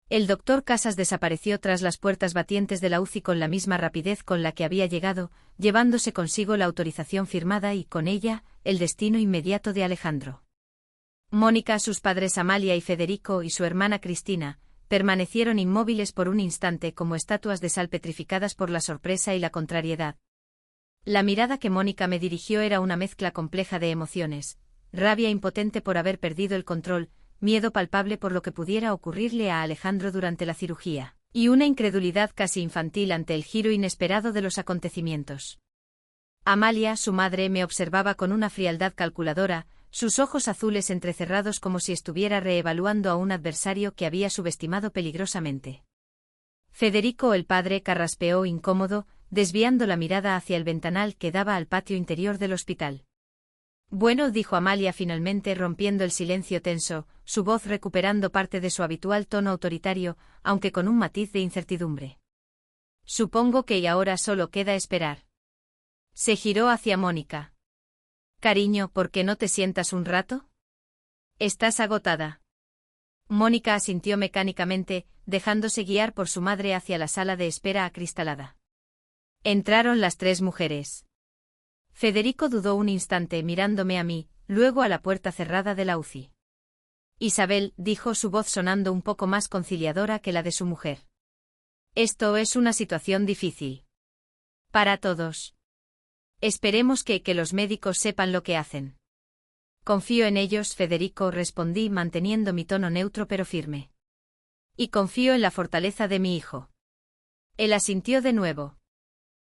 El doctor Casas desapareció tras las puertas batientes de la UCI con la misma rapidez con la que había llegado, llevándose consigo la autorización firmada y, con ella, el destino inmediato de Alejandro. Mónica, sus padres Amalia y Federico y su hermana Cristina, permanecieron inmóviles por un instante como estatuas de sal petrificadas por la sorpresa y la contrariedad. La mirada que Mónica me dirigió era una mezcla compleja de emociones, rabia impotente por haber perdido el control, miedo palpable por lo que pudiera ocurrirle a Alejandro durante la cirugía, y una incredulidad casi infantil ante el giro inesperado de los acontecimientos. Amalia, su madre, me observaba con una frialdad calculadora, sus ojos azules entrecerrados como si estuviera reevaluando a un adversario que había subestimado peligrosamente. Federico, el padre, carraspeó incómodo, desviando la mirada hacia el ventanal que daba al patio interior del hospital. Bueno, dijo Amalia finalmente rompiendo el silencio tenso, su voz recuperando parte de su habitual tono autoritario, aunque con un matiz de incertidumbre. Supongo que y ahora solo queda esperar. Se giró hacia Mónica. Cariño, ¿por qué no te sientas un rato? Estás agotada. Mónica asintió mecánicamente, dejándose guiar por su madre hacia la sala de espera acristalada. Entraron las tres mujeres. Federico dudó un instante mirándome a mí, luego a la puerta cerrada de la UCI. Isabel, dijo, su voz sonando un poco más conciliadora que la de su mujer. Esto es una situación difícil. Para todos. Esperemos que los médicos sepan lo que hacen. Confío en ellos, Federico, respondí manteniendo mi tono neutro pero firme. Y confío en la fortaleza de mi hijo. Él asintió de nuevo.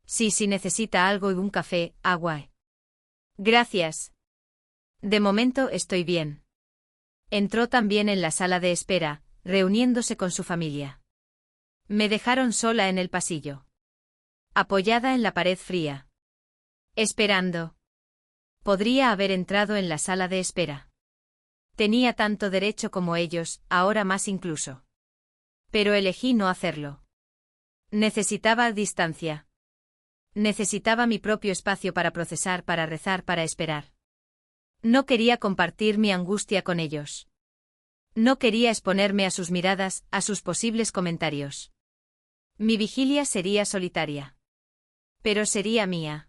Sí, si necesita algo y un café, agua. Gracias. De momento estoy bien. Entró también en la sala de espera, reuniéndose con su familia. Me dejaron sola en el pasillo. Apoyada en la pared fría. Esperando. Podría haber entrado en la sala de espera. Tenía tanto derecho como ellos, ahora más incluso. Pero elegí no hacerlo. Necesitaba distancia. Necesitaba mi propio espacio para procesar, para rezar, para esperar. No quería compartir mi angustia con ellos. No quería exponerme a sus miradas, a sus posibles comentarios. Mi vigilia sería solitaria. Pero sería mía.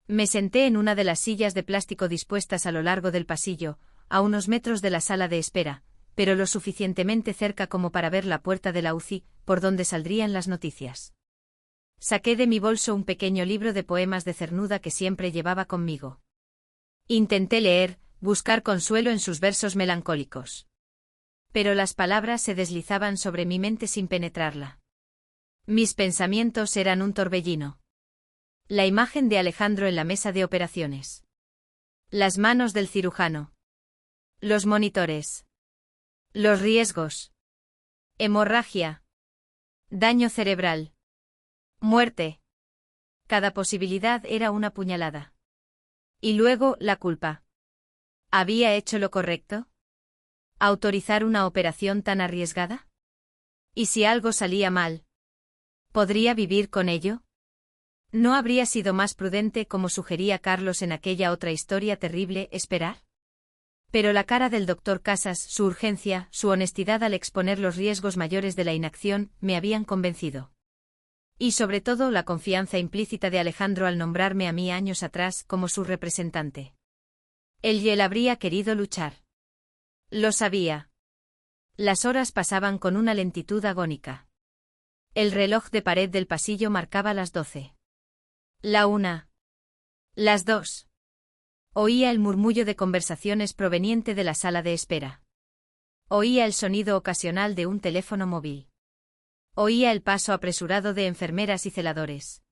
Me senté en una de las sillas de plástico dispuestas a lo largo del pasillo, a unos metros de la sala de espera, pero lo suficientemente cerca como para ver la puerta de la UCI, por donde saldrían las noticias. Saqué de mi bolso un pequeño libro de poemas de Cernuda que siempre llevaba conmigo. Intenté leer, buscar consuelo en sus versos melancólicos. Pero las palabras se deslizaban sobre mi mente sin penetrarla. Mis pensamientos eran un torbellino. La imagen de Alejandro en la mesa de operaciones. Las manos del cirujano. Los monitores. Los riesgos. Hemorragia. Daño cerebral. Muerte. Cada posibilidad era una puñalada. Y luego, la culpa. ¿Había hecho lo correcto? ¿Autorizar una operación tan arriesgada? ¿Y si algo salía mal? ¿Podría vivir con ello? ¿No habría sido más prudente, como sugería Carlos en aquella otra historia terrible, esperar? Pero la cara del doctor Casas, su urgencia, su honestidad al exponer los riesgos mayores de la inacción, me habían convencido. Y sobre todo la confianza implícita de Alejandro al nombrarme a mí años atrás como su representante. Él habría querido luchar. Lo sabía. Las horas pasaban con una lentitud agónica. El reloj de pared del pasillo marcaba las 12. La 1. Las 2. Oía el murmullo de conversaciones proveniente de la sala de espera. Oía el sonido ocasional de un teléfono móvil. Oía el paso apresurado de enfermeras y celadores.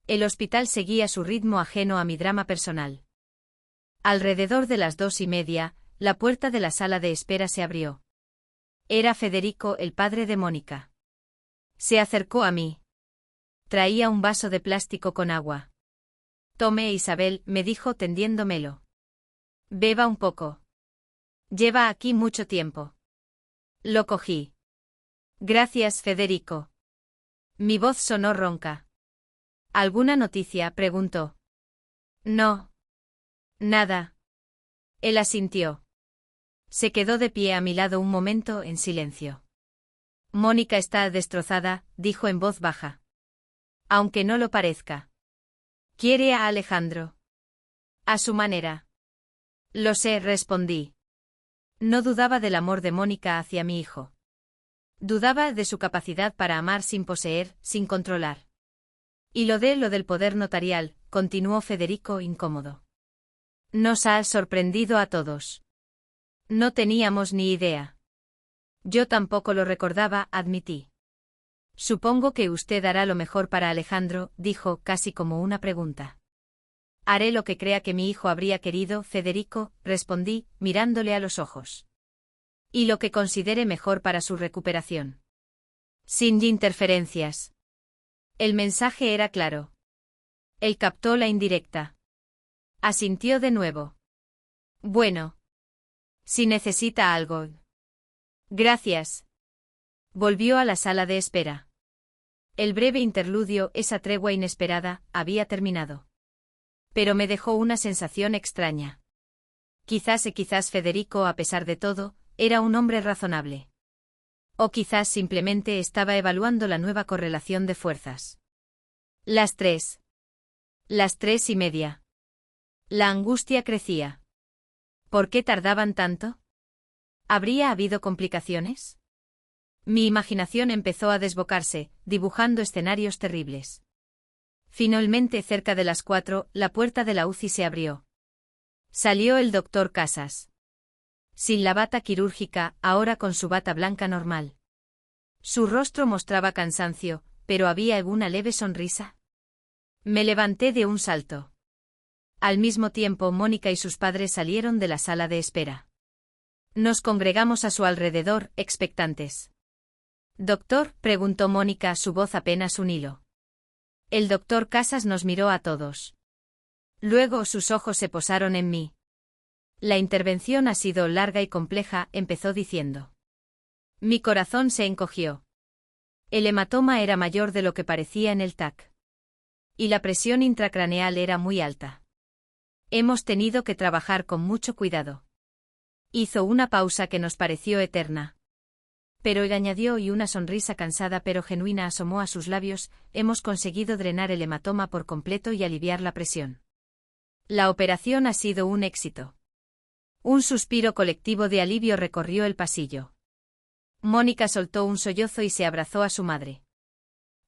El hospital seguía su ritmo ajeno a mi drama personal. Alrededor de las 2:30, la puerta de la sala de espera se abrió. Era Federico, el padre de Mónica. Se acercó a mí. Traía un vaso de plástico con agua. Tome, Isabel, me dijo tendiéndomelo. Beba un poco. Lleva aquí mucho tiempo. Lo cogí. Gracias, Federico. Mi voz sonó ronca. ¿Alguna noticia?, preguntó. No. Nada. Él asintió. Se quedó de pie a mi lado un momento en silencio. Mónica está destrozada, dijo en voz baja. Aunque no lo parezca. Quiere a Alejandro. A su manera. Lo sé, respondí. No dudaba del amor de Mónica hacia mi hijo. Dudaba de su capacidad para amar sin poseer, sin controlar. Y lo del poder notarial, continuó Federico incómodo. Nos ha sorprendido a todos. No teníamos ni idea. Yo tampoco lo recordaba, admití. Supongo que usted hará lo mejor para Alejandro, dijo, casi como una pregunta. Haré lo que crea que mi hijo habría querido, Federico, respondí, mirándole a los ojos. Y lo que considere mejor para su recuperación. Sin interferencias. El mensaje era claro. Él captó la indirecta. Asintió de nuevo. Bueno. Si necesita algo. Gracias. Volvió a la sala de espera. El breve interludio, esa tregua inesperada, había terminado. Pero me dejó una sensación extraña. Quizás Federico, a pesar de todo, era un hombre razonable. O quizás simplemente estaba evaluando la nueva correlación de fuerzas. Las 3. Las 3:30. La angustia crecía. ¿Por qué tardaban tanto? ¿Habría habido complicaciones? Mi imaginación empezó a desbocarse, dibujando escenarios terribles. Finalmente, cerca de las 4, la puerta de la UCI se abrió. Salió el doctor Casas. Sin la bata quirúrgica, ahora con su bata blanca normal. Su rostro mostraba cansancio, pero había una leve sonrisa. Me levanté de un salto. Al mismo tiempo, Mónica y sus padres salieron de la sala de espera. Nos congregamos a su alrededor, expectantes. «Doctor», preguntó Mónica, su voz apenas un hilo. El doctor Casas nos miró a todos. Luego sus ojos se posaron en mí. La intervención ha sido larga y compleja, empezó diciendo. Mi corazón se encogió. El hematoma era mayor de lo que parecía en el TAC. Y la presión intracraneal era muy alta. Hemos tenido que trabajar con mucho cuidado. Hizo una pausa que nos pareció eterna. Pero él añadió, y una sonrisa cansada pero genuina asomó a sus labios, hemos conseguido drenar el hematoma por completo y aliviar la presión. La operación ha sido un éxito. Un suspiro colectivo de alivio recorrió el pasillo. Mónica soltó un sollozo y se abrazó a su madre.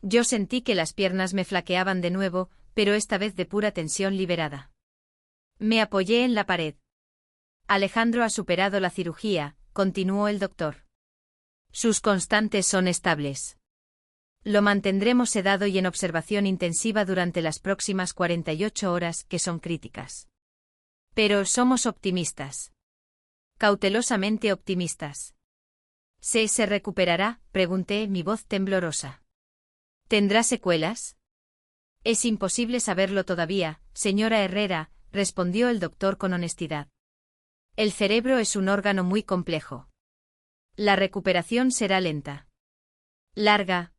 Yo sentí que las piernas me flaqueaban de nuevo, pero esta vez de pura tensión liberada. Me apoyé en la pared. Alejandro ha superado la cirugía, continuó el doctor. Sus constantes son estables. Lo mantendremos sedado y en observación intensiva durante las próximas 48 horas, que son críticas. Pero somos optimistas. Cautelosamente optimistas. ¿Se recuperará?, pregunté, mi voz temblorosa. ¿Tendrá secuelas? Es imposible saberlo todavía, señora Herrera, respondió el doctor con honestidad. El cerebro es un órgano muy complejo. La recuperación será lenta. Larga.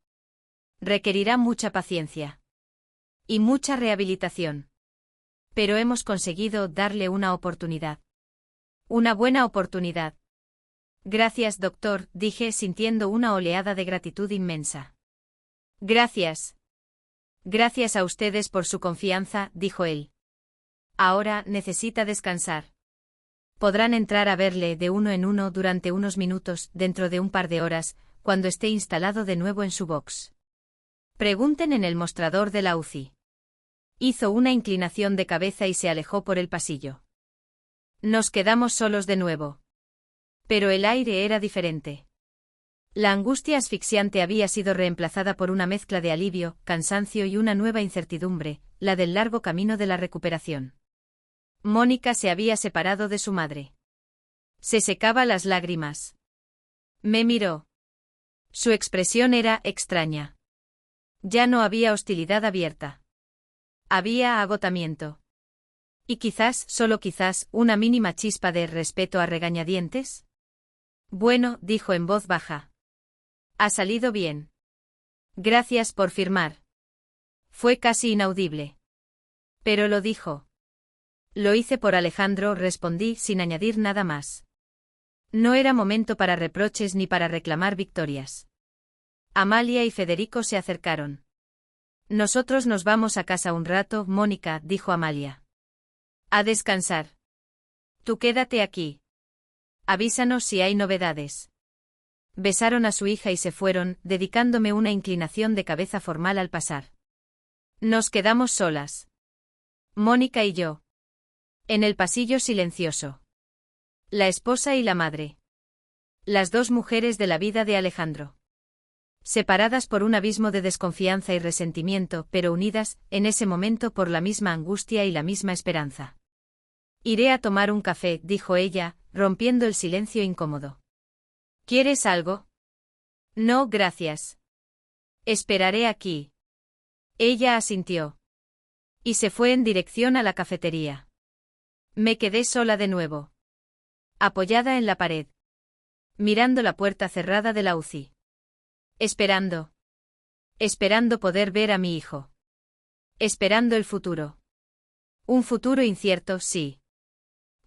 Requerirá mucha paciencia. Y mucha rehabilitación. Pero hemos conseguido darle una oportunidad. Una buena oportunidad. Gracias, doctor, dije sintiendo una oleada de gratitud inmensa. Gracias. Gracias a ustedes por su confianza, dijo él. Ahora necesita descansar. Podrán entrar a verle de uno en uno durante unos minutos, dentro de un par de horas, cuando esté instalado de nuevo en su box. Pregunten en el mostrador de la UCI. Hizo una inclinación de cabeza y se alejó por el pasillo. Nos quedamos solos de nuevo. Pero el aire era diferente. La angustia asfixiante había sido reemplazada por una mezcla de alivio, cansancio y una nueva incertidumbre, la del largo camino de la recuperación. Mónica se había separado de su madre. Se secaba las lágrimas. Me miró. Su expresión era extraña. Ya no había hostilidad abierta. Había agotamiento. Y quizás, solo quizás, una mínima chispa de respeto a regañadientes. Bueno, dijo en voz baja. Ha salido bien. Gracias por firmar. Fue casi inaudible. Pero lo dijo. Lo hice por Alejandro, respondí sin añadir nada más. No era momento para reproches ni para reclamar victorias. Amalia y Federico se acercaron. Nosotros nos vamos a casa un rato, Mónica, dijo Amalia. A descansar. Tú quédate aquí. Avísanos si hay novedades. Besaron a su hija y se fueron, dedicándome una inclinación de cabeza formal al pasar. Nos quedamos solas. Mónica y yo. En el pasillo silencioso. La esposa y la madre. Las dos mujeres de la vida de Alejandro. Separadas por un abismo de desconfianza y resentimiento, pero unidas, en ese momento, por la misma angustia y la misma esperanza. Iré a tomar un café, dijo ella, rompiendo el silencio incómodo. ¿Quieres algo? No, gracias. Esperaré aquí. Ella asintió. Y se fue en dirección a la cafetería. Me quedé sola de nuevo. Apoyada en la pared. Mirando la puerta cerrada de la UCI. Esperando. Esperando poder ver a mi hijo. Esperando el futuro. Un futuro incierto, sí.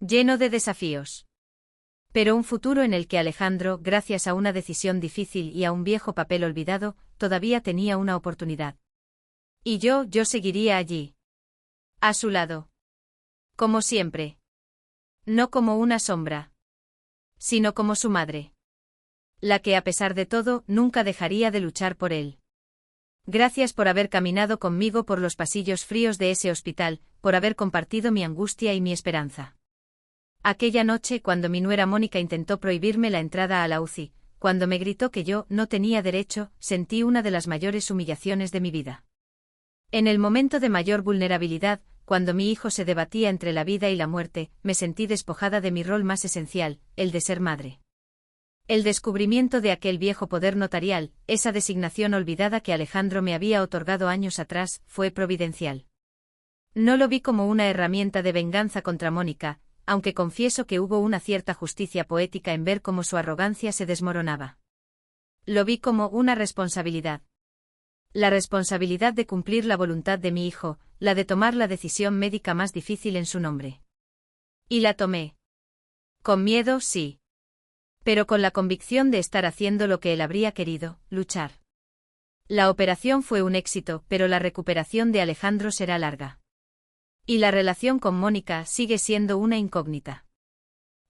Lleno de desafíos. Pero un futuro en el que Alejandro, gracias a una decisión difícil y a un viejo papel olvidado, todavía tenía una oportunidad. Y yo seguiría allí. A su lado. Como siempre. No como una sombra. Sino como su madre. La que a pesar de todo, nunca dejaría de luchar por él. Gracias por haber caminado conmigo por los pasillos fríos de ese hospital, por haber compartido mi angustia y mi esperanza. Aquella noche, cuando mi nuera Mónica intentó prohibirme la entrada a la UCI, cuando me gritó que yo no tenía derecho, sentí una de las mayores humillaciones de mi vida. En el momento de mayor vulnerabilidad, cuando mi hijo se debatía entre la vida y la muerte, me sentí despojada de mi rol más esencial, el de ser madre. El descubrimiento de aquel viejo poder notarial, esa designación olvidada que Alejandro me había otorgado años atrás, fue providencial. No lo vi como una herramienta de venganza contra Mónica, aunque confieso que hubo una cierta justicia poética en ver cómo su arrogancia se desmoronaba. Lo vi como una responsabilidad. La responsabilidad de cumplir la voluntad de mi hijo, la de tomar la decisión médica más difícil en su nombre. Y la tomé. Con miedo, sí. Pero con la convicción de estar haciendo lo que él habría querido, luchar. La operación fue un éxito, pero la recuperación de Alejandro será larga. Y la relación con Mónica sigue siendo una incógnita.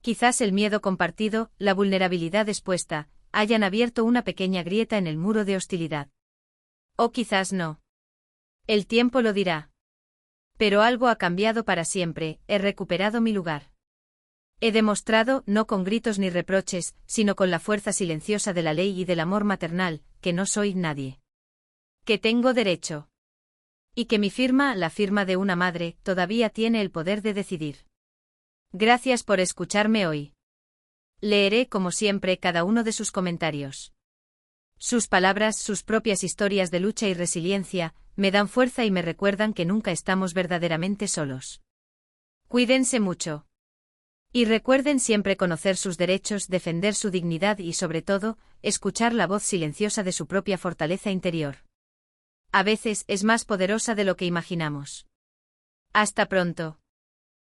Quizás el miedo compartido, la vulnerabilidad expuesta, hayan abierto una pequeña grieta en el muro de hostilidad. O quizás no. El tiempo lo dirá. Pero algo ha cambiado para siempre, he recuperado mi lugar. He demostrado, no con gritos ni reproches, sino con la fuerza silenciosa de la ley y del amor maternal, que no soy nadie. Que tengo derecho. Y que mi firma, la firma de una madre, todavía tiene el poder de decidir. Gracias por escucharme hoy. Leeré, como siempre, cada uno de sus comentarios. Sus palabras, sus propias historias de lucha y resiliencia, me dan fuerza y me recuerdan que nunca estamos verdaderamente solos. Cuídense mucho. Y recuerden siempre conocer sus derechos, defender su dignidad y, sobre todo, escuchar la voz silenciosa de su propia fortaleza interior. A veces es más poderosa de lo que imaginamos. Hasta pronto.